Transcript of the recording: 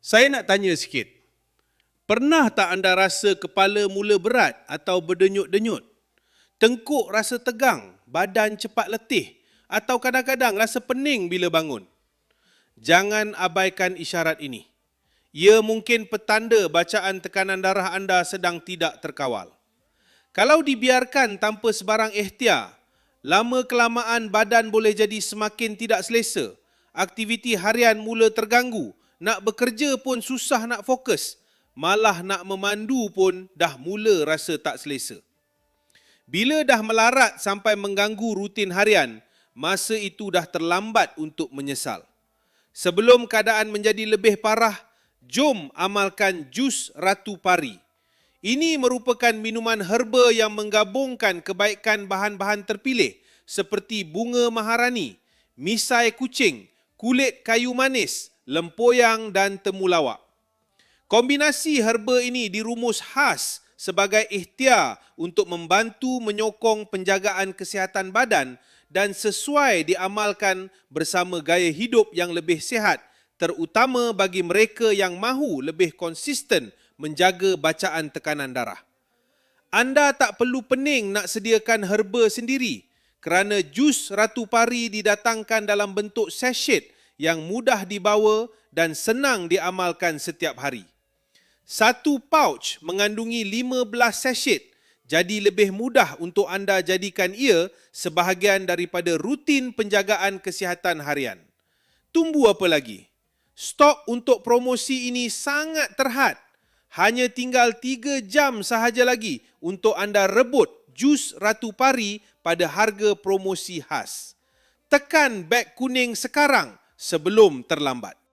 Saya nak tanya sikit. Pernah tak anda rasa kepala mula berat atau berdenyut-denyut? Tengkuk rasa tegang, badan cepat letih atau kadang-kadang rasa pening bila bangun? Jangan abaikan isyarat ini. Ia mungkin petanda bacaan tekanan darah anda sedang tidak terkawal. Kalau dibiarkan tanpa sebarang ikhtiar, lama-kelamaan badan boleh jadi semakin tidak selesa. Aktiviti harian mula terganggu, nak bekerja pun susah nak fokus, malah nak memandu pun dah mula rasa tak selesa. Bila dah melarat sampai mengganggu rutin harian, masa itu dah terlambat untuk menyesal. Sebelum keadaan menjadi lebih parah, jom amalkan jus Ratu Pari. Ini merupakan minuman herba yang menggabungkan kebaikan bahan-bahan terpilih seperti bunga maharani, misai kucing, kulit kayu manis, lempoyang dan temulawak. Kombinasi herba ini dirumus khas sebagai ikhtiar untuk membantu menyokong penjagaan kesihatan badan dan sesuai diamalkan bersama gaya hidup yang lebih sihat, terutama bagi mereka yang mahu lebih konsisten menjaga bacaan tekanan darah. Anda tak perlu pening nak sediakan herba sendiri kerana jus Ratu Pari didatangkan dalam bentuk sachet yang mudah dibawa dan senang diamalkan setiap hari. Satu pouch mengandungi 15 sachet, jadi lebih mudah untuk anda jadikan ia sebahagian daripada rutin penjagaan kesihatan harian. Tunggu apa lagi? Stok untuk promosi ini sangat terhad. Hanya tinggal 3 jam sahaja lagi untuk anda rebut jus Ratu Pari pada harga promosi khas. Tekan beg kuning sekarang sebelum terlambat.